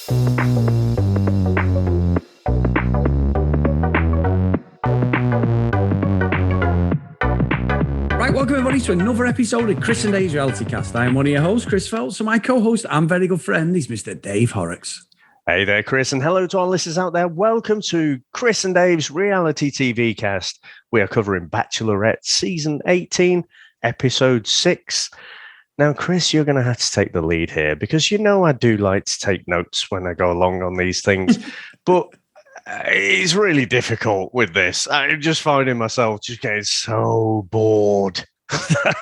Right, welcome everybody to another episode of Chris and Dave's Reality Cast. I am one of your hosts, Chris Phelps, and my co-host and very good friend is Mr. Dave Horrocks. Hey there, Chris, and hello to our listeners out there. Welcome to Chris and Dave's Reality TV Cast. We are covering Bachelorette Season 18, Episode 6. Now, Chris, you're going to have to take the lead here because you know I do like to take notes when I go along on these things, but it's really difficult with this. I'm just finding myself just getting so bored.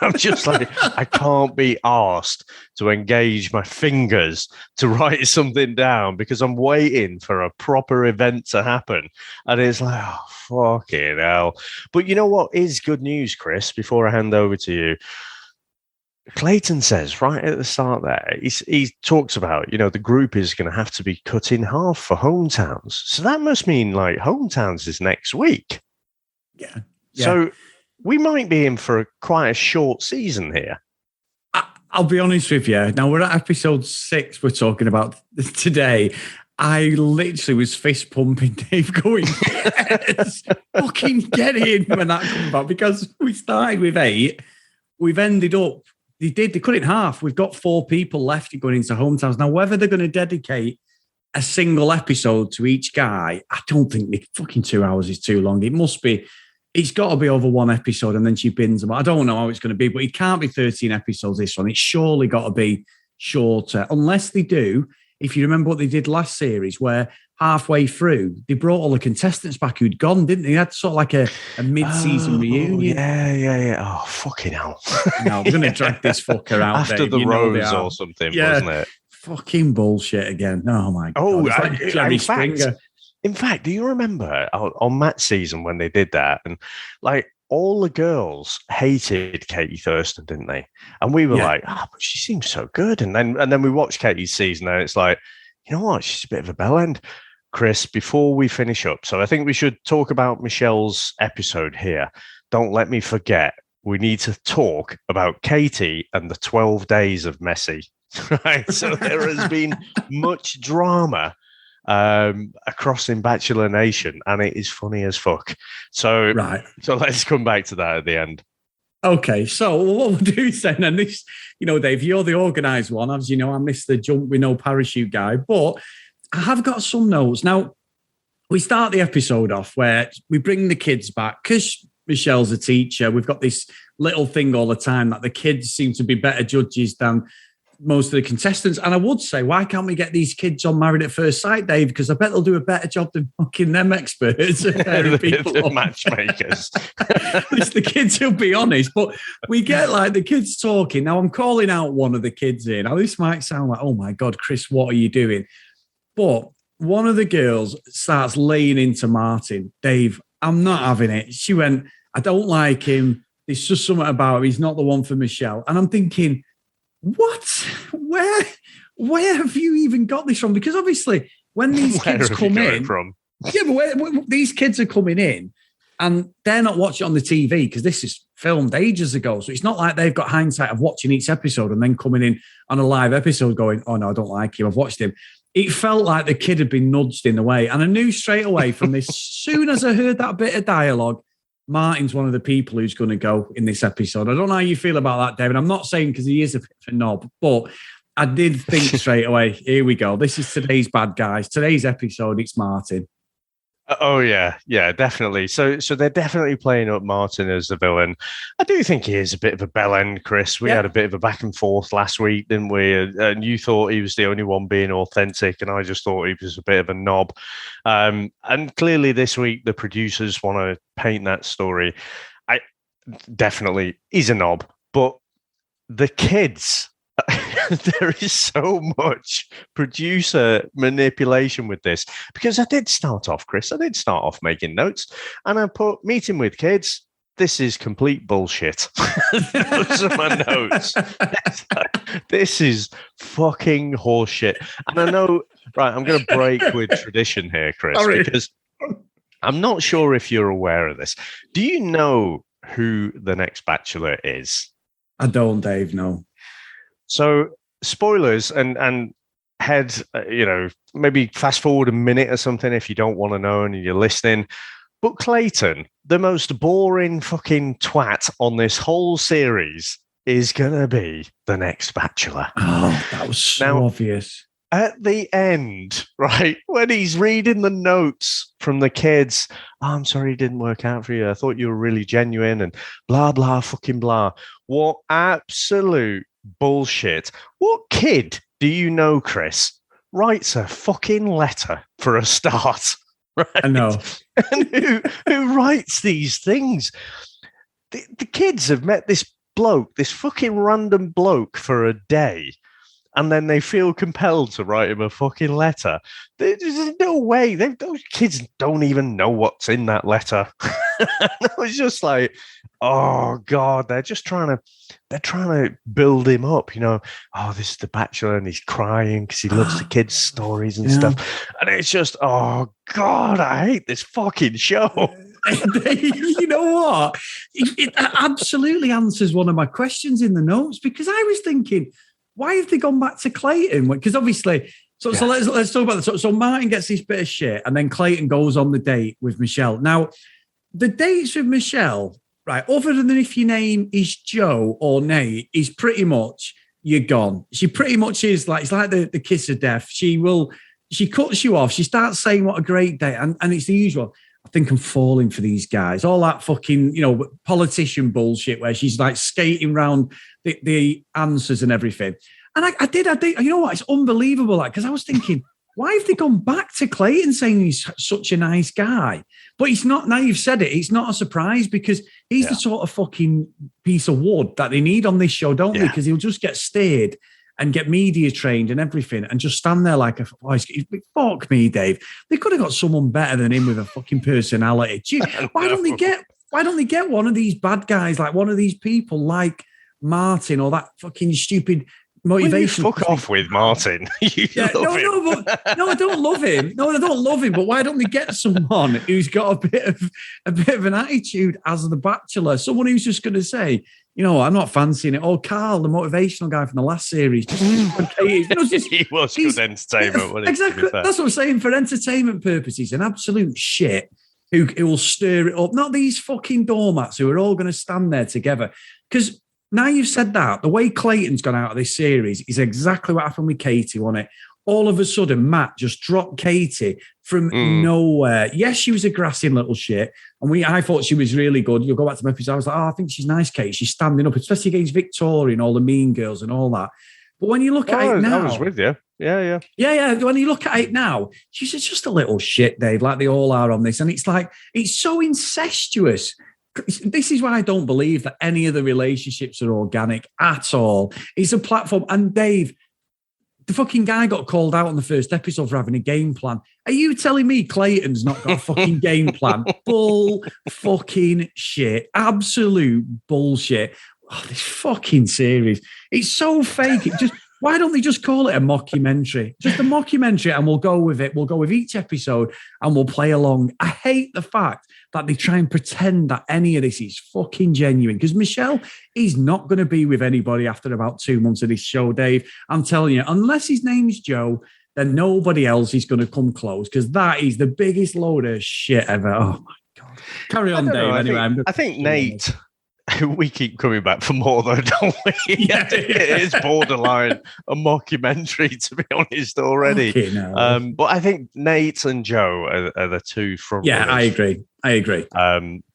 I'm just like, I can't be asked to engage my fingers to write something down because I'm waiting for a proper event to happen. And it's like, oh, fucking hell. But you know what is good news, Chris, before I hand over to you? Clayton says right at the start there, he talks about, you know, the group is going to have to be cut in half for hometowns. So that must mean like hometowns is next week. Yeah. So we might be in for quite a short season here. I'll be honest with you. Now, we're at episode 6 we're talking about today. I literally was fist pumping Dave going, yes, fucking get in when that comes out. Because we started with 8. We've ended up, they cut it in half. We've got 4 people left going into hometowns. Now, whether they're going to dedicate a single episode to each guy, I don't think the fucking 2 hours is too long. It's got to be over one episode and then she bins them. I don't know how it's going to be, but it can't be 13 episodes this one. It's surely got to be shorter. Unless they do, if you remember what they did last series, where halfway through, they brought all the contestants back who'd gone, didn't they? They had sort of like a mid-season reunion. Yeah. Oh, fucking hell. No, I'm going to drag this fucker out. After Dave. the Rose or something, wasn't it? Fucking bullshit again. Oh, my God. Oh, it's like Jerry Springer. In fact, do you remember on Matt's season when they did that? And like all the girls hated Katie Thurston, didn't they? And we were like, but she seems so good. And then we watched Katie's season and it's like, you know what? She's a bit of a bell-end. Chris, before we finish up, so I think we should talk about Michelle's episode here. Don't let me forget. We need to talk about Katie and the 12 days of messy. Right. So there has been much drama across in Bachelor Nation, and it is funny as fuck. So let's come back to that at the end. Okay, so what we'll do is then, and this, you know, Dave, you're the organised one. As you know, I missed the jump with no parachute guy, but I have got some notes. Now, we start the episode off where we bring the kids back because Michelle's a teacher. We've got this little thing all the time that the kids seem to be better judges than most of the contestants. And I would say, why can't we get these kids on Married at First Sight, Dave? Because I bet they'll do a better job than fucking them experts. the matchmakers. It's the kids who'll be honest. But we get like the kids talking. Now, I'm calling out one of the kids here. Now, this might sound like, oh my God, Chris, what are you doing? But one of the girls starts laying into Martin. Dave, I'm not having it. She went, I don't like him. There's just something about him. He's not the one for Michelle. And I'm thinking, what? Where have you even got this from? Because obviously, when these kids come in, but these kids are coming in, and they're not watching on the TV because this is filmed ages ago. So it's not like they've got hindsight of watching each episode and then coming in on a live episode going, "Oh no, I don't like him. I've watched him." It felt like the kid had been nudged in the way, and I knew straight away from this. As soon as I heard that bit of dialogue, Martin's one of the people who's going to go in this episode. I don't know how you feel about that, David. I'm not saying because he is a bit of a knob, but I did think straight away, here we go. This is today's bad guys. Today's episode, it's Martin. Oh, yeah, definitely. So they're definitely playing up Martin as the villain. I do think he is a bit of a bell-end, Chris. We had a bit of a back and forth last week, didn't we? And you thought he was the only one being authentic, and I just thought he was a bit of a knob. And clearly this week, the producers want to paint that story. Definitely, he's a knob. But the kids... there is so much producer manipulation with this because I did start off making notes and I put meeting with kids. This is complete bullshit. Those are my notes. This is fucking horseshit. And I know, right, I'm going to break with tradition here, Chris, because I'm not sure if you're aware of this. Do you know who the next Bachelor is? I don't, Dave, no. So, spoilers, and head, maybe fast forward a minute or something if you don't want to know and you're listening. But Clayton, the most boring fucking twat on this whole series, is going to be the next Bachelor. Oh, that was so obvious. At the end, right, when he's reading the notes from the kids, I'm sorry it didn't work out for you. I thought you were really genuine and blah, blah, fucking blah. What absolute bullshit. What kid do you know, Chris, writes a fucking letter for a start? Right? I know. And who writes these things? The kids have met this bloke, this fucking random bloke for a day, and then they feel compelled to write him a fucking letter. There's no way. Those kids don't even know what's in that letter. I was just like, oh God, they're trying to build him up, oh, this is the Bachelor and he's crying because he loves the kids' stories and stuff. And it's just, oh God, I hate this fucking show. You know what? It absolutely answers one of my questions in the notes, because I was thinking, why have they gone back to Clayton? Because obviously, so let's talk about this. So Martin gets this bit of shit, and then Clayton goes on the date with Michelle. Now, the dates with Michelle, right, other than if your name is Joe or Nate, is pretty much you're gone. She pretty much is like, it's like the kiss of death. She cuts you off. She starts saying what a great day, and it's the usual. I think I'm falling for these guys. All that fucking, politician bullshit where she's like skating around the answers and everything. And I did, you know what? It's unbelievable. Because I was thinking, why have they gone back to Clayton saying he's such a nice guy? But it's not, now you've said it, it's not a surprise, because he's the sort of fucking piece of wood that they need on this show, don't they? Because he'll just get steered and get media trained and everything and just stand there like fuck me, Dave. They could have got someone better than him with a fucking personality. Why don't they get one of these bad guys, like one of these people like Martin or that fucking stupid motivation? Fuck off with Martin. I don't love him. No, I don't love him. But why don't they get someone who's got a bit of an attitude as the Bachelor? Someone who's just going to say, I'm not fancying it. Oh, Carl, the motivational guy from the last series. He was good entertainment. Exactly. That's what I'm saying. For entertainment purposes, an absolute shit who will stir it up. Not these fucking doormats who are all going to stand there together. Because now you've said that, the way Clayton's gone out of this series is exactly what happened with Katie, wasn't it? All of a sudden, Matt just dropped Katie from nowhere. Yes, she was a grassy little shit. And I thought she was really good. You'll go back to my episode. I was like, I think she's nice, Kate. She's standing up, especially against Victoria and all the mean girls and all that. But when you look at it now... I was with you. Yeah. When you look at it now, she's just a little shit, Dave, like they all are on this. And it's like, it's so incestuous. This is why I don't believe that any of the relationships are organic at all. It's a platform. And Dave... the fucking guy got called out on the first episode for having a game plan. Are you telling me Clayton's not got a fucking game plan? Bull fucking shit. Absolute bullshit. Oh, this fucking series. It's so fake. Why don't they just call it a mockumentary? Just a mockumentary, and we'll go with it. We'll go with each episode and we'll play along. I hate the fact that they try and pretend that any of this is fucking genuine, because Michelle is not going to be with anybody after about 2 months of this show, Dave. I'm telling you, unless his name's Joe, then nobody else is going to come close, because that is the biggest load of shit ever. Oh, my God. Carry on, Dave. I think Nate... we keep coming back for more, though, don't we? Yeah. It is borderline a mockumentary, to be honest, already. Okay, no. But I think Nate and Joe are the two front runners. I agree.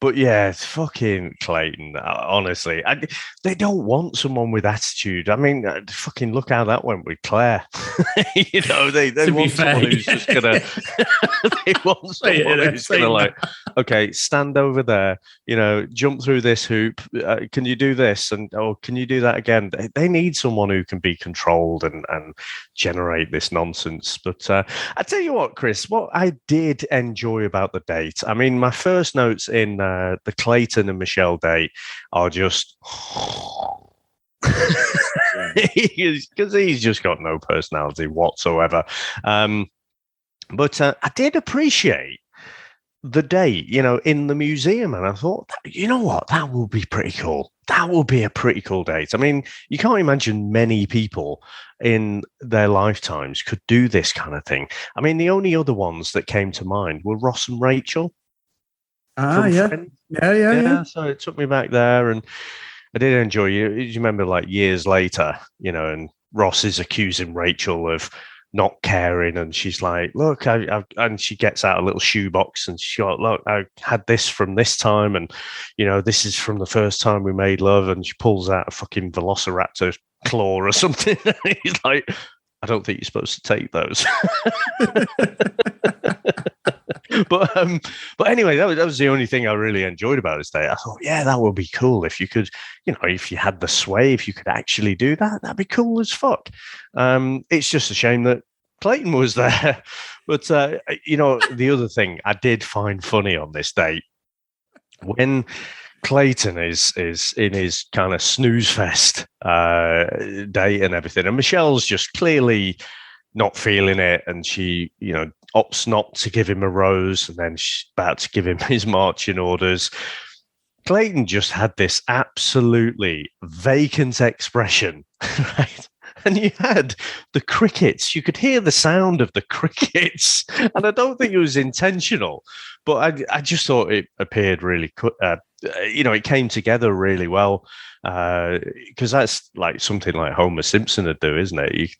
But yeah, it's fucking Clayton. Honestly, they don't want someone with attitude. I mean, fucking look how that went with Claire. They want someone who's just gonna. They want someone who's gonna okay, stand over there. Jump through this hoop. Can you do this? And can you do that again? They need someone who can be controlled and generate this nonsense. But I tell you what, Chris, what I did enjoy about the date. I mean, my first notes in the Clayton and Michelle date are just because he's just got no personality whatsoever. But I did appreciate the date, in the museum, and I thought, you know what, that will be pretty cool. that would be a pretty cool date. I mean, you can't imagine many people in their lifetimes could do this kind of thing. I mean, the only other ones that came to mind were Ross and Rachel. Yeah. Friends. Yeah. So it took me back there, and I did enjoy you. You remember, like, years later, and Ross is accusing Rachel of not caring, and she's like, "Look," and she gets out a little shoebox, and she's got, "Look, I had this from this time, and this is from the first time we made love," and she pulls out a fucking Velociraptor claw or something. He's like, "I don't think you're supposed to take those." But anyway, that was the only thing I really enjoyed about this day. I thought, yeah, that would be cool if you could, if you had the sway, if you could actually do that, that'd be cool as fuck. It's just a shame that Clayton was there. But the other thing I did find funny on this date, when Clayton is in his kind of snooze fest date and everything, and Michelle's just clearly not feeling it, and she opts not to give him a rose, and then she's about to give him his marching orders. Clayton just had this absolutely vacant expression, right? And you had the crickets. You could hear the sound of the crickets, and I don't think it was intentional, but I just thought it appeared really, it came together really well, because that's like something like Homer Simpson would do, isn't it?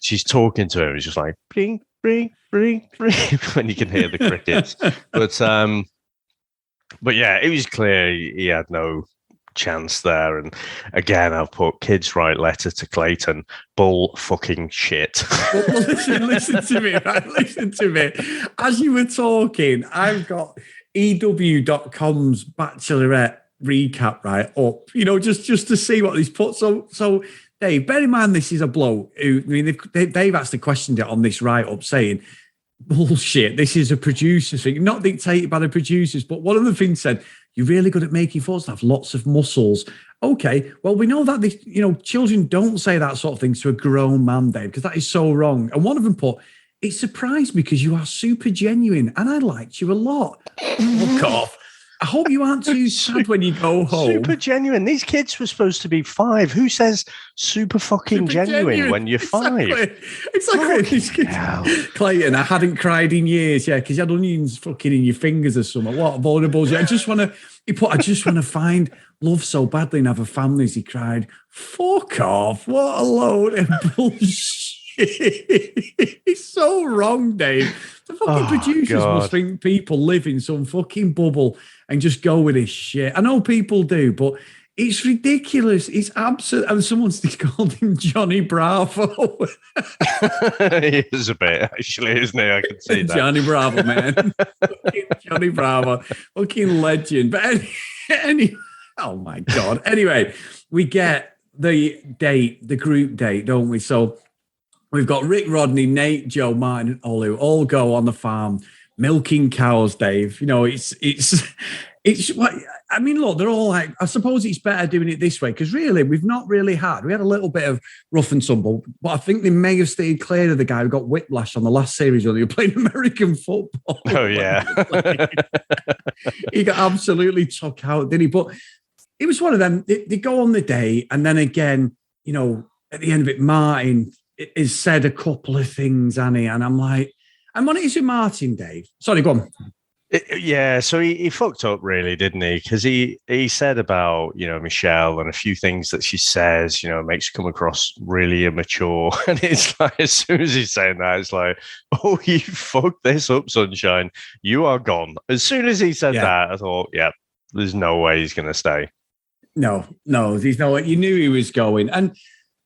She's talking to him, it's just like bring, bring, bring, bring, when you can hear the crickets. But yeah, it was clear he had no chance there. And again, I've put kids write letter to Clayton, bull fucking shit. Well, listen to me, right? Listen to me. As you were talking, I've got EW.com's Bachelorette recap right up, just to see what he's put. So Dave, bear in mind this is a bloke who, I mean, they've actually questioned it on this write-up, saying, bullshit, this is a producer thing, not dictated by the producers. But one of the things said, you're really good at making photos, have lots of muscles. Okay, well, we know that children don't say that sort of thing to a grown man, Dave, because that is so wrong. And one of them put, it surprised me because you are super genuine and I liked you a lot. Fuck off. I hope you aren't too sad when you go home. Super genuine. These kids were supposed to be 5. Who says super fucking genuine when you're 5? Exactly. Clayton, I hadn't cried in years, because you had onions fucking in your fingers or something. What vulnerable. I just want to find love so badly and have a family, as he cried. Fuck off. What a load of bullshit. It's so wrong, Dave. The fucking producers must think people live in some fucking bubble and just go with this shit. I know people do, but it's ridiculous. It's absolute. And someone's called him Johnny Bravo. He is a bit, actually, isn't he? I can see that. Johnny Bravo, man. Johnny Bravo. Fucking legend. But anyway, oh my God. Anyway, we get the group date, don't we? So we've got Rick, Rodney, Nate, Joe, Martin, and Olu all go on the farm milking cows, Dave. It's what I mean. Look, they're all like, I suppose it's better doing it this way because really, we had a little bit of rough and tumble, but I think they may have stayed clear of the guy who got whiplash on the last series when they were playing American football. Oh, yeah. He got absolutely took out, didn't he? But it was one of them. They go on the day, and then again, at the end of it, Martin has said a couple of things, Annie, and I'm like, and when it is with Martin, Dave. Sorry, go on. So he fucked up, really, didn't he? Because he said about, Michelle and a few things that she says, makes her come across really immature. And it's like, as soon as he's saying that, it's like, oh, you fucked this up, sunshine. You are gone. As soon as he said that, I thought, there's no way he's going to stay. No, there's no way. You knew he was going. And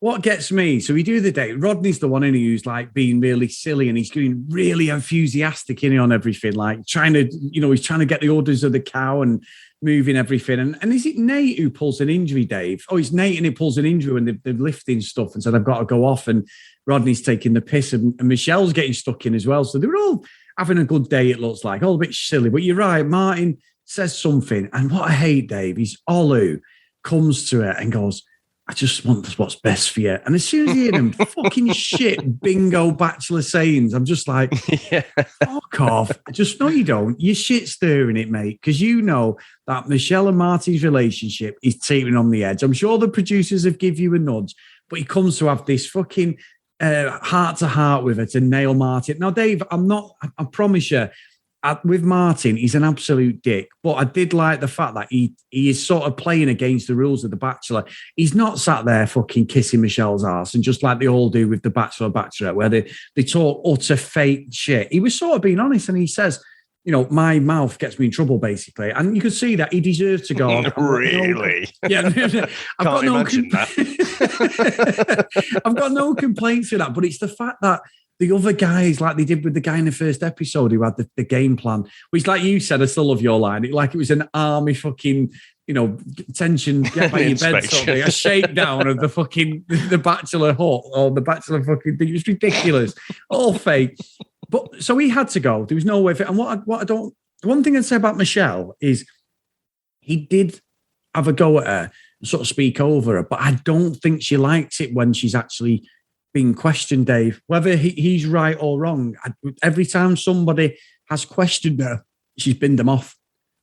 what gets me, so we do the date. Rodney's the one who's like being really silly and he's getting really enthusiastic on everything, like trying to, he's trying to get the orders of the cow and moving everything. And is it Nate who pulls an injury, Dave? Oh, it's Nate and he pulls an injury when they're lifting stuff and said, I've got to go off. And Rodney's taking the piss and Michelle's getting stuck in as well. So they were all having a good day, it looks like, all a bit silly. But you're right, Martin says something. And what I hate, Dave, is Olu comes to it and goes, I just want what's best for you. And as soon as you hear them fucking shit bingo bachelor sayings, I'm just like, fuck off. Just, no, you don't. You're shit stirring it, mate, because you know that Michelle and Martin's relationship is teetering on the edge. I'm sure the producers have give you a nudge, but he comes to have this fucking heart to heart with her to nail Martin. Now, Dave, I promise you, with Martin, he's an absolute dick. But I did like the fact that he is sort of playing against the rules of The Bachelor. He's not sat there fucking kissing Michelle's ass and just like they all do with The Bachelor, Bachelorette, where they talk utter fake shit. He was sort of being honest, and he says, you know, my mouth gets me in trouble, basically. And you could see that he deserves to go. Really? Yeah. I've got no complaints with that, but it's the fact that the other guys, like they did with the guy in the first episode who had the game plan, which, like you said, I still love your line. It was an army fucking, you know, tension, get by your bed sort of thing, a shakedown of the Bachelor hut or the Bachelor fucking thing. It was ridiculous, all fake. But so he had to go. There was no way for it. And one thing I'd say about Michelle is he did have a go at her and sort of speak over her, but I don't think she likes it when she's actually being questioned, Dave, whether he's right or wrong. Every time somebody has questioned her, she's binned them off.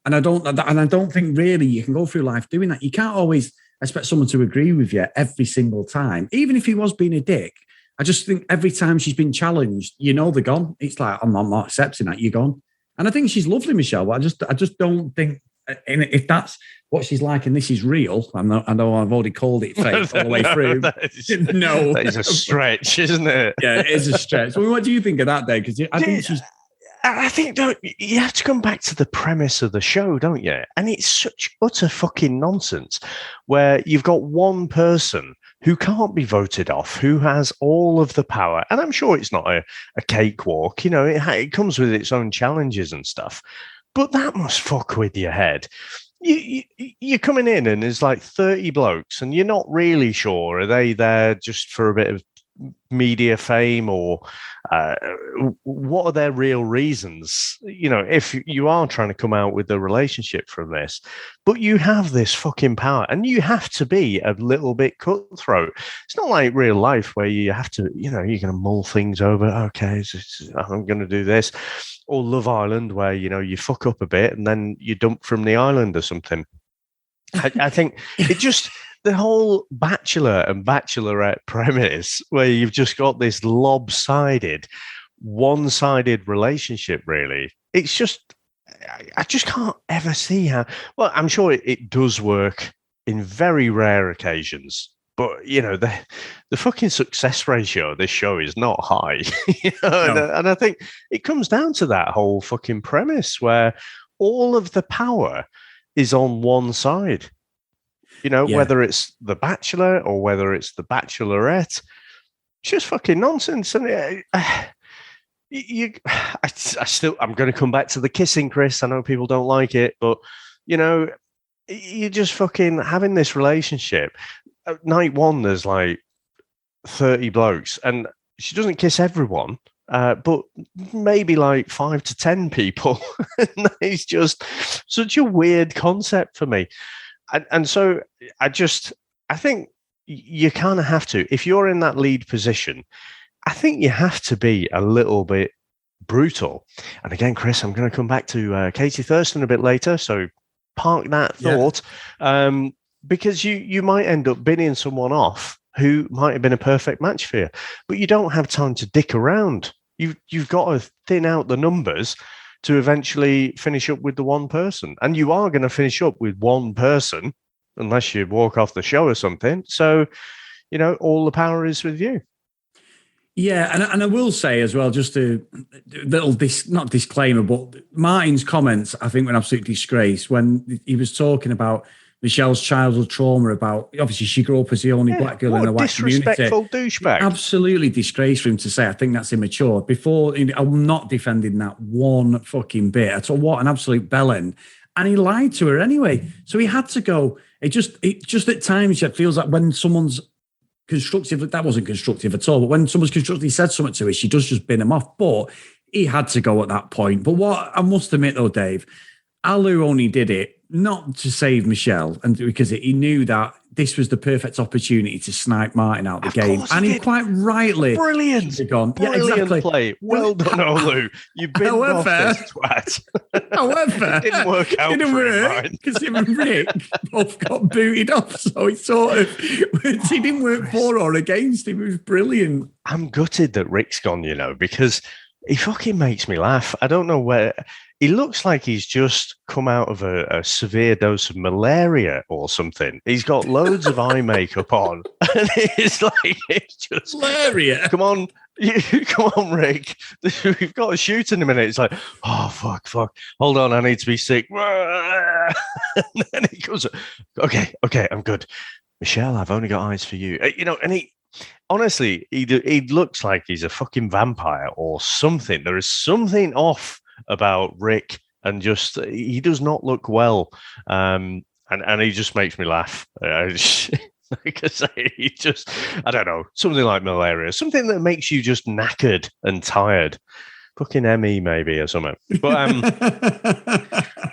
And I don't think really you can go through life doing that. You can't always expect someone to agree with you every single time, even if he was being a dick. I just think every time she's been challenged, you know they're gone. It's like, I'm not accepting that, you're gone. And I think she's lovely, Michelle, but I just don't think, if that's what she's like and this is real, I know I've already called it fake all the way through. That is a stretch, isn't it? Yeah, it is a stretch. Well, what do you think of that, Dave? Because I think you have to come back to the premise of the show, don't you? And it's such utter fucking nonsense where you've got one person who can't be voted off, who has all of the power. And I'm sure it's not a cakewalk. You know, it comes with its own challenges and stuff. But that must fuck with your head. You're coming in and there's like 30 blokes and you're not really sure, are they there just for a bit of media fame or what are their real reasons? You know, if you are trying to come out with a relationship from this, but you have this fucking power and you have to be a little bit cutthroat. It's not like real life where you have to, you know, you're going to mull things over. Okay, I'm going to do this. Or Love Island, where, you know, you fuck up a bit and then you dump from the island or something. I think it just, the whole Bachelor and Bachelorette premise, where you've just got this lopsided, one-sided relationship, really. It's just, I just can't ever see how, well, I'm sure it does work in very rare occasions. But, you know, the fucking success ratio of this show is not high. You know? No. And I think it comes down to that whole fucking premise where all of the power is on one side. You know, whether it's The Bachelor or whether it's The Bachelorette, it's just fucking nonsense. And I'm going to come back to the kissing, Chris. I know people don't like it, but, you know, you're just fucking having this relationship. At night one, there's like 30 blokes, and she doesn't kiss everyone, but maybe like 5 to 10 people. It's just such a weird concept for me. And so I think you kind of have to, if you're in that lead position, I think you have to be a little bit brutal. And again, Chris, I'm going to come back to Katie Thurston a bit later, so park that thought. Yeah. Because you might end up binning someone off who might have been a perfect match for you, but you don't have time to dick around. You've got to thin out the numbers to eventually finish up with the one person. And you are going to finish up with one person unless you walk off the show or something. So, you know, all the power is with you. Yeah, and I will say as well, just a little not disclaimer, but Martin's comments, I think, were an absolute disgrace when he was talking about Michelle's childhood trauma about, obviously she grew up as the only black girl in a white community. Disrespectful douchebag. Absolutely disgrace for him to say. I think that's immature. I'm not defending that one fucking bit. I thought, what an absolute bell-end. And he lied to her anyway. So he had to go. It just at times it feels like when someone's constructive, that wasn't constructive at all, but when someone's constructively said something to her, she does just bin him off. But he had to go at that point. But what I must admit though, Dave, Olu only did it not to save Michelle, and because he knew that this was the perfect opportunity to snipe Martin out the game. And he quite rightly brilliant gone. Brilliant yeah, exactly. play. Well done, Olu. You've been off this twat. However, it didn't work out because him and Rick both got booted off. So it sort of it didn't work for or against him. It was brilliant. I'm gutted that Rick's gone, because he fucking makes me laugh. I don't know where. He looks like he's just come out of a severe dose of malaria or something. He's got loads of eye makeup on. And it's just malaria. Come on, Rick. We've got a shoot in a minute. It's like, oh, fuck. Hold on, I need to be sick. And then he goes, okay, I'm good. Michelle, I've only got eyes for you. And he, honestly, he looks like he's a fucking vampire or something. There is something off about Rick, and just he does not look well, and he just makes me laugh. Like I say, I don't know, something like malaria, something that makes you just knackered and tired. Fucking ME maybe or something. But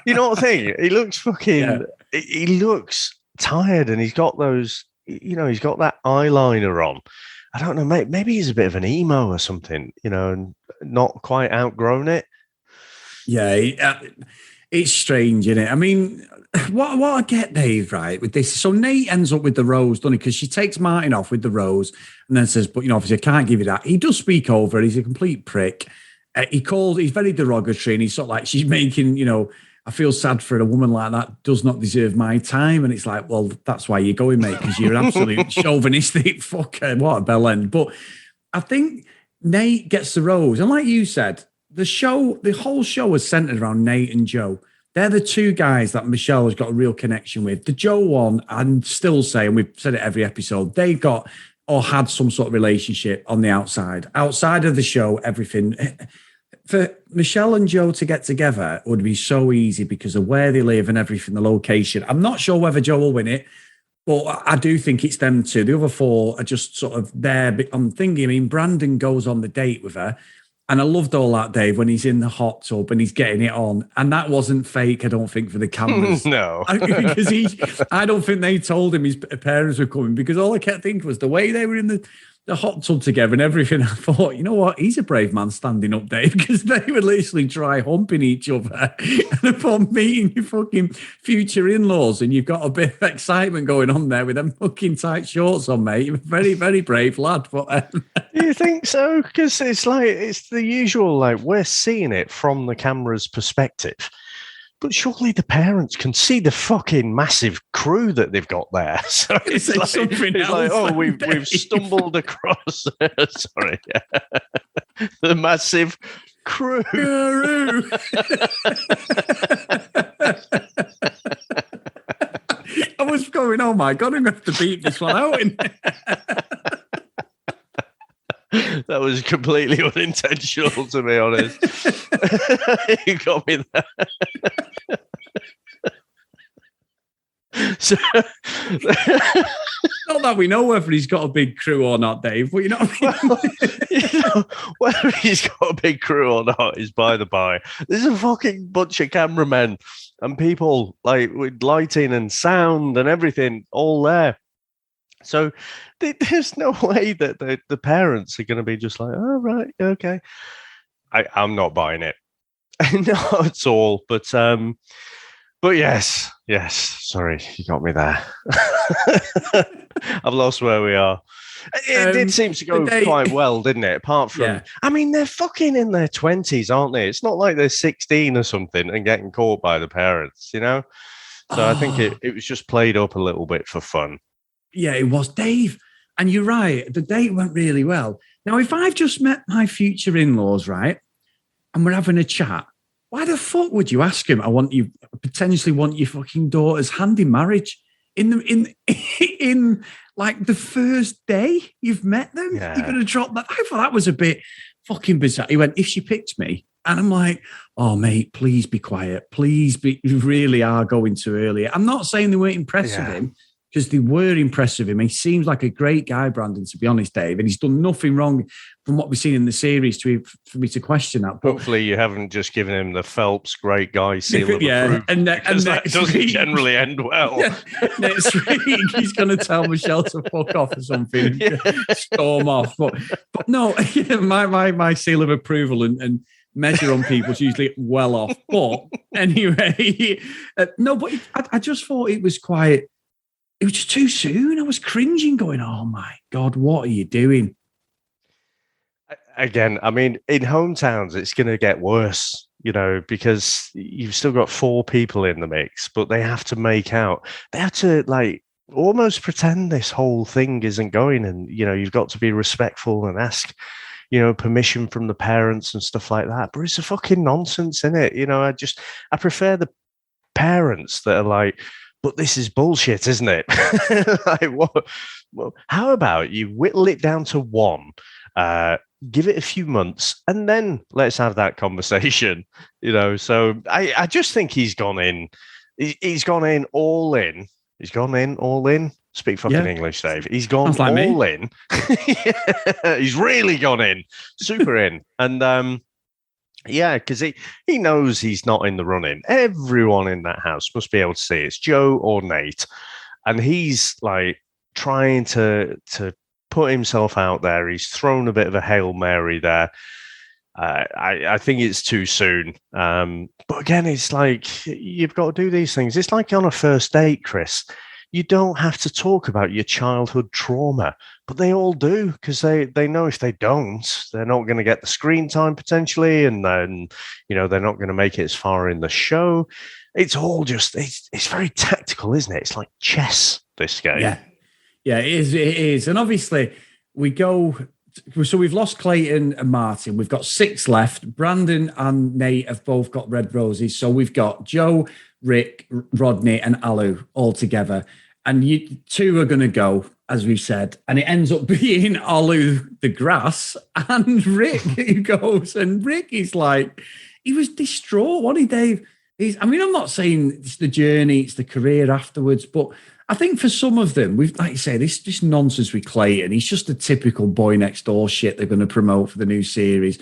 you know what I think? He looks fucking. Yeah. He looks tired, and he's got those. He's got that eyeliner on. I don't know, maybe he's a bit of an emo or something. And not quite outgrown it. Yeah, it's strange, isn't it? I mean, what I get, Dave, right, with this. So Nate ends up with the rose, doesn't he? Because she takes Martin off with the rose and then says, but, obviously I can't give you that. He does speak over. He's a complete prick. He's very derogatory, and he's sort of like, she's making, I feel sad for a woman like that does not deserve my time. And it's like, well, that's why you're going, mate, because you're an absolute chauvinistic fucker. What a bell-end. But I think Nate gets the rose. And like you said, the whole show is centered around Nate and Joe. They're the two guys that Michelle has got a real connection with. The Joe one, I'm still saying, we've said it every episode, they got or had some sort of relationship on the outside. Outside of the show, everything. For Michelle and Joe to get together would be so easy because of where they live and everything, the location. I'm not sure whether Joe will win it, but I do think it's them two. The other four are just sort of there. But I'm thinking, Brandon goes on the date with her. And I loved all that, Dave, when he's in the hot tub and he's getting it on. And that wasn't fake, I don't think, for the cameras. No. Because I don't think they told him his parents were coming, because all I kept thinking was the way they were in the hot tub together and everything. I thought, you know what? He's a brave man standing up, Dave, because they were literally dry humping each other. And upon meeting your fucking future in-laws, and you've got a bit of excitement going on there with them fucking tight shorts on, mate. You're a very, very brave lad. But do you think so? Because it's the usual, we're seeing it from the camera's perspective. But surely the parents can see the fucking massive crew that they've got there. So it's we've stumbled across. Sorry, the massive crew. I was going, oh my God, I'm going to have to beat this one out. That was completely unintentional, to be honest. You got me there. So, not that we know whether he's got a big crew or not, Dave, but you know what I mean? Whether he's got a big crew or not is by the by. There's a fucking bunch of cameramen and people with lighting and sound and everything all there. So there's no way that the parents are going to be just like, oh, right, okay. I'm not buying it. Not at all. But yes. Sorry, you got me there. I've lost where we are. It did seem to go quite well, didn't it? Apart from, they're fucking in their 20s, aren't they? It's not like they're 16 or something and getting caught by the parents, So I think it was just played up a little bit for fun. Yeah, it was, Dave. And you're right. The date went really well. Now, if I've just met my future in-laws, right, and we're having a chat, why the fuck would you ask him? Potentially want your fucking daughter's hand in marriage in like the first day you've met them. Yeah. You're going to drop that. I thought that was a bit fucking bizarre. He went, if she picked me, and I'm like, oh mate, please be quiet. Please be. You really are going too early. I'm not saying they weren't impressed with him. because they were impressed with him. He seems like a great guy, Brandon, to be honest, Dave, and he's done nothing wrong from what we've seen in the series for me to question that. But hopefully you haven't just given him the Phelps great guy seal of approval, and that doesn't generally end well. Yeah, next week he's going to tell Michelle to fuck off or something, storm off. But no, my seal of approval and measure on people is usually well off. But anyway, no, but I just thought it was just too soon. I was cringing, going, "Oh my God, what are you doing?" Again, I mean, in hometowns, it's going to get worse, because you've still got 4 people in the mix, but they have to make out. They have to almost pretend this whole thing isn't going, and you've got to be respectful and ask, permission from the parents and stuff like that. But it's a fucking nonsense, isn't it? I prefer the parents that are like, but this is bullshit, isn't it? What? Well, how about you whittle it down to 1? Give it a few months, and then let's have that conversation. So I just think he's gone in. He's gone in all in. He's gone in all in. Speak fucking English, Dave. He's gone all in. He's really gone in, super in, and because he knows he's not in the running. Everyone in that house must be able to see it's Joe or Nate, and he's trying to put himself out there. He's thrown a bit of a Hail Mary there. I think it's too soon. But again, it's you've got to do these things. It's like on a first date, Chris. You don't have to talk about your childhood trauma, but they all do, because they know if they don't, they're not going to get the screen time potentially, and then they're not going to make it as far in the show. It's all just it's very tactical, isn't it? It's like chess, this game. Yeah, it is. And obviously, we go. So we've lost Clayton and Martin. We've got 6 left. Brandon and Nate have both got red roses. So we've got Joe, Rick, Rodney, and Olu all together. And 2 are going to go, as we've said. And it ends up being Olu the grass and Rick who goes. And Rick is he was distraught, wasn't he, Dave? I'm not saying it's the journey, it's the career afterwards, but I think for some of them, we've, like you say, this nonsense with Clayton. He's just a typical boy next door shit they're going to promote for the new series.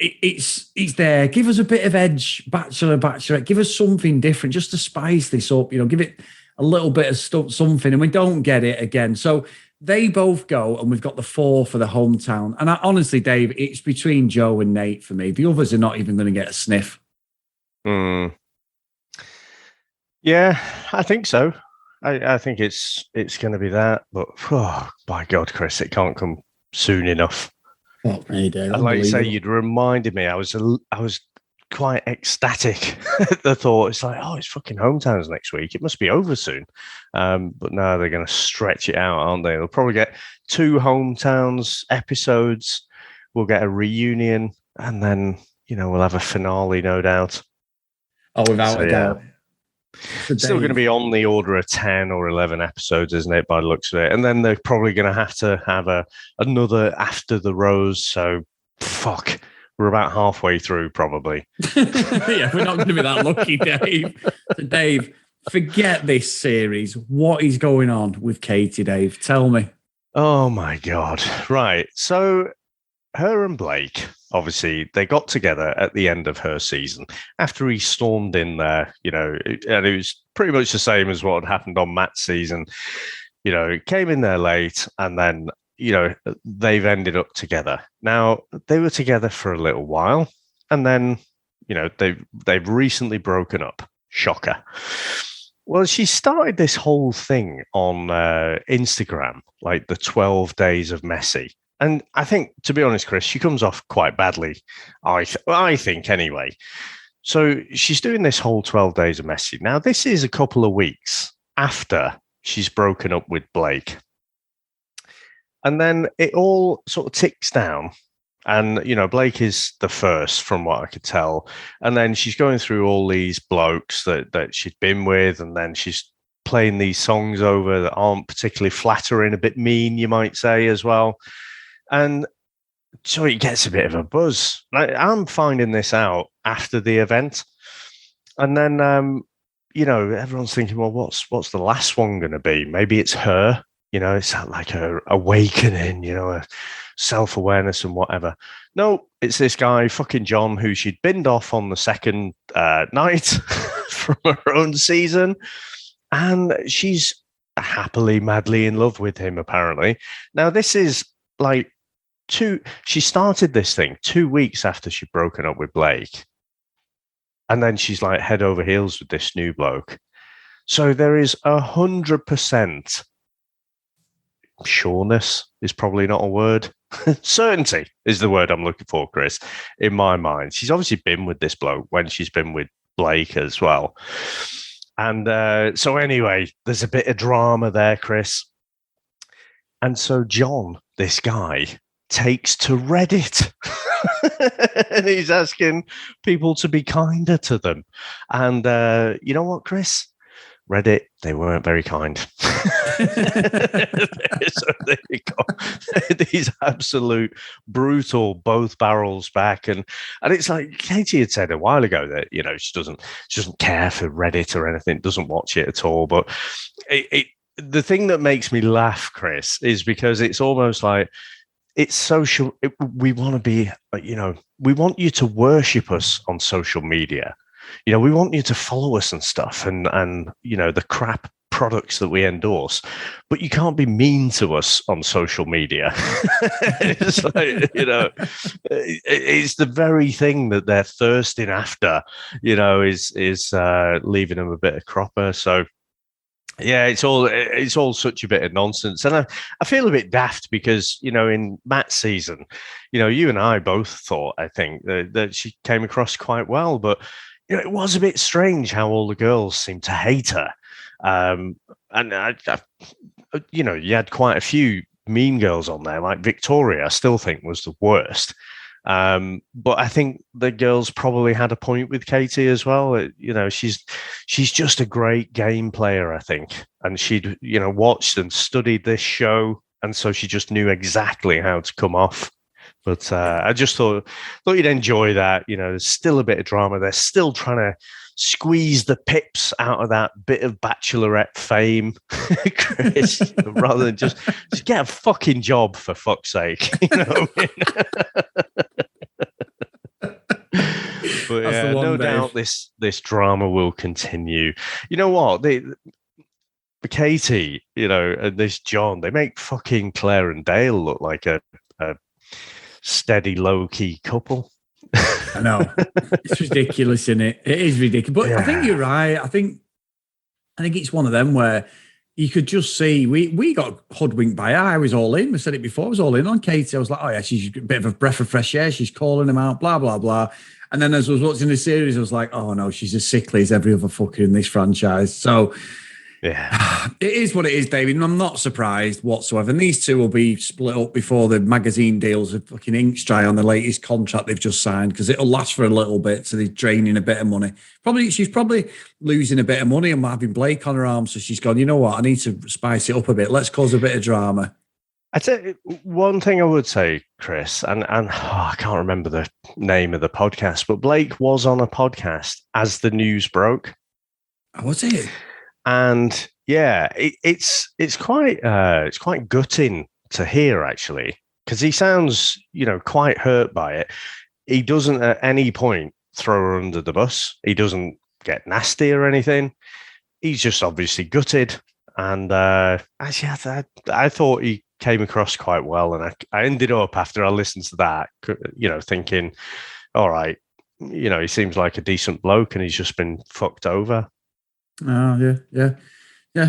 It's there. Give us a bit of edge, Bachelorette. Give us something different just to spice this up. Give it a little bit of something, and we don't get it again. So they both go, and we've got the 4 for the hometown. And honestly, Dave, it's between Joe and Nate for me. The others are not even going to get a sniff. Yeah, I think so. I think it's going to be that, but by God, Chris, it can't come soon enough. Oh, Dave, I'd like to say you'd reminded me. I was quite ecstatic at the thought. It's it's fucking hometowns next week. It must be over soon. But no, they're going to stretch it out, aren't they? They'll probably get 2 hometowns episodes. We'll get a reunion, and then we'll have a finale, no doubt. Oh, without a doubt. Still going to be on the order of 10 or 11 episodes, isn't it, by the looks of it? And then they're probably going to have another After the Rose. So, fuck, we're about halfway through, probably. Yeah, we're not going to be that lucky, Dave. So, Dave, forget this series. What is going on with Katie, Dave? Tell me. Oh, my God. Right. So, her and Blake, obviously, they got together at the end of her season after he stormed in there, and it was pretty much the same as what had happened on Matt's season. He came in there late, and then, they've ended up together. Now, they were together for a little while, and then, they've recently broken up. Shocker. Well, she started this whole thing on Instagram, the 12 days of messy. And I think, to be honest, Chris, she comes off quite badly, I think anyway. So she's doing this whole 12 days of messy. Now, this is a couple of weeks after she's broken up with Blake. And then it all sort of ticks down. And, Blake is the first from what I could tell. And then she's going through all these blokes that she'd been with. And then she's playing these songs over that aren't particularly flattering, a bit mean, you might say, as well. And so it gets a bit of a buzz. I'm finding this out after the event. And then everyone's thinking, well, what's the last one going to be? Maybe it's her. It's like her awakening, her self-awareness and whatever. No, it's this guy, fucking John, who she'd binned off on the second night from her own season. And she's happily, madly in love with him, apparently. Now, this is like she started this thing 2 weeks after she'd broken up with Blake. And then she's like head over heels with this new bloke. So there is 100% sureness is probably not a word. Certainty is the word I'm looking for, Chris, in my mind. She's obviously been with this bloke when she's been with Blake as well. And so anyway, there's a bit of drama there, Chris. And so John, this guy, takes to Reddit. And he's asking people to be kinder to them. And you know what, Chris? Reddit, they weren't very kind. So there you go. These absolute brutal, both barrels back. And it's like Katie had said a while ago that, she doesn't care for Reddit or anything, doesn't watch it at all. But the thing that makes me laugh, Chris, is because it's almost like it's social. We want to be, we want you to worship us on social media. We want you to follow us and stuff and the crap products that we endorse, but you can't be mean to us on social media. It's like, it's the very thing that they're thirsting after, is leaving them a bit of cropper. So yeah, it's all such a bit of nonsense. And I feel a bit daft because, in Matt's season, you and I both thought, I think, that she came across quite well, but it was a bit strange how all the girls seemed to hate her. And I, you had quite a few mean girls on there, like Victoria, I still think was the worst. But I think the girls probably had a point with Katie as well. She's just a great game player, I think. And she'd, watched and studied this show. And so she just knew exactly how to come off. But I just thought you'd enjoy that. There's still a bit of drama. They're still trying to squeeze the pips out of that bit of Bachelorette fame, Chris, rather than just get a fucking job, for fuck's sake. But yeah, no doubt this drama will continue. You know what? Katie, and this John, they make fucking Claire and Dale look like a steady, low-key couple. I know. It's ridiculous, isn't it? It is ridiculous. But yeah. I think you're right. I think it's one of them where you could just see we got hoodwinked by her. I was all in. We said it before. I was all in on Katie. I was like, oh yeah, she's a bit of a breath of fresh air. She's calling him out, blah, blah, blah. And then as I was watching the series, I was like, oh no, she's as sickly as every other fucker in this franchise. So yeah, it is what it is, David. And I'm not surprised whatsoever. And these two will be split up before the magazine deals are fucking ink's dry on the latest contract they've just signed, because it'll last for a little bit. So they're draining a bit of money. She's probably losing a bit of money and having Blake on her arm. So she's gone, you know what? I need to spice it up a bit. Let's cause a bit of drama. I'd say one thing I would say, Chris, and I can't remember the name of the podcast, but Blake was on a podcast as the news broke. Oh, was it? And yeah, it's quite gutting to hear, actually, because he sounds quite hurt by it. He doesn't at any point throw her under the bus. He doesn't get nasty or anything. He's just obviously gutted. And actually, I thought he came across quite well. And I ended up, after I listened to that, thinking, all right, he seems like a decent bloke, and he's just been fucked over. Oh, yeah.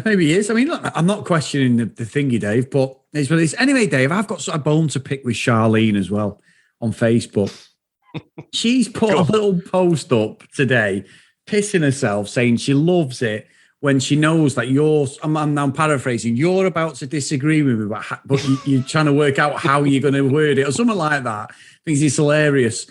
Maybe he is. I mean, look, I'm not questioning the thingy, Dave, but it's what it is. Anyway, Dave, I've got a bone to pick with Charlene as well on Facebook. She's put a little post up today, pissing herself, saying she loves it when she knows that I'm now paraphrasing, you're about to disagree with me, but you're trying to work out how you're going to word it or something like that. I think it's hilarious.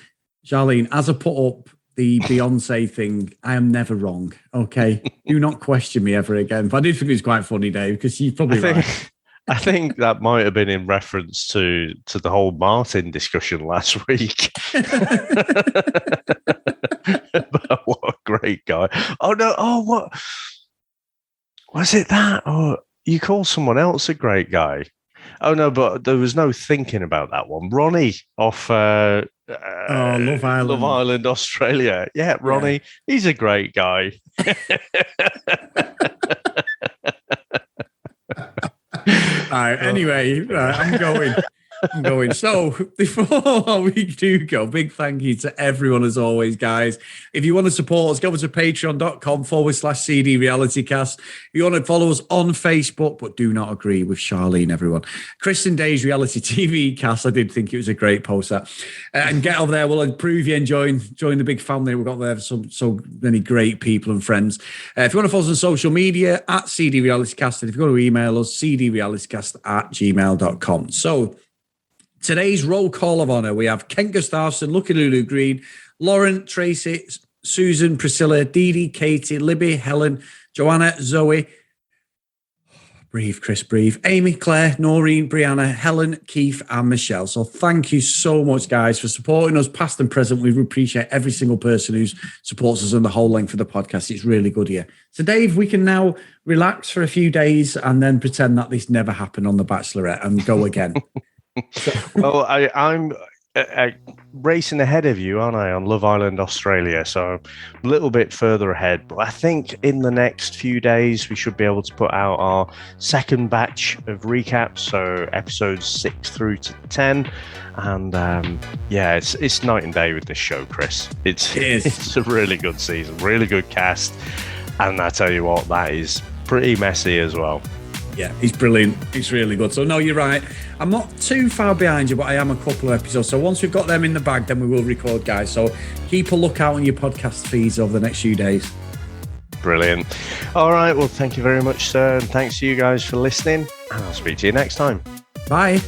Charlene, as I put up the Beyonce thing, I am never wrong. Okay, do not question me ever again. But I did think it was quite funny, Dave, because you're probably right. I think that might have been in reference to the whole Martin discussion last week. But what a great great guy. Oh no! Oh, what was it? That? Oh, you call someone else a great guy? Oh no, but there was no thinking about that one. Ronnie off Love Island. Love Island, Australia. Yeah, Ronnie, he's a great guy. Anyway, I'm going. So before we do go, big thank you to everyone as always, guys. If you want to support us, go over to patreon.com/CD RealityCast. If you want to follow us on Facebook, but do not agree with Charlene, everyone. Chris and Dave's Reality TV Cast. I did think it was a great post that. And get over there. We'll improve you and join the big family. We've got there so many great people and friends. If you want to follow us on social media, at CD RealityCast. And if you want to email us, cdrealitycast@gmail.com. So, today's roll call of honor, we have Kent Gustafson, Lucky Lulu Green, Lauren, Tracy, Susan, Priscilla, Dee Dee, Katie, Libby, Helen, Joanna, Zoe, breathe, Chris, breathe, Amy, Claire, Noreen, Brianna, Helen, Keith, and Michelle. So thank you so much, guys, for supporting us, past and present. We appreciate every single person who supports us on the whole length of the podcast. It's really good here. So, Dave, we can now relax for a few days and then pretend that this never happened on The Bachelorette and go again. Well, I'm racing ahead of you, aren't I, on Love Island Australia? So a little bit further ahead. But I think in the next few days, we should be able to put out our second batch of recaps. So episodes 6 through to 10. And it's night and day with this show, Chris. It's a really good season, really good cast. And I tell you what, that is pretty messy as well. Yeah, he's brilliant. It's really good. So, no, you're right. I'm not too far behind you, but I am a couple of episodes. So once we've got them in the bag, then we will record, guys. So keep a lookout on your podcast feeds over the next few days. Brilliant. All right. Well, thank you very much, sir. And thanks to you guys for listening. And I'll speak to you next time. Bye.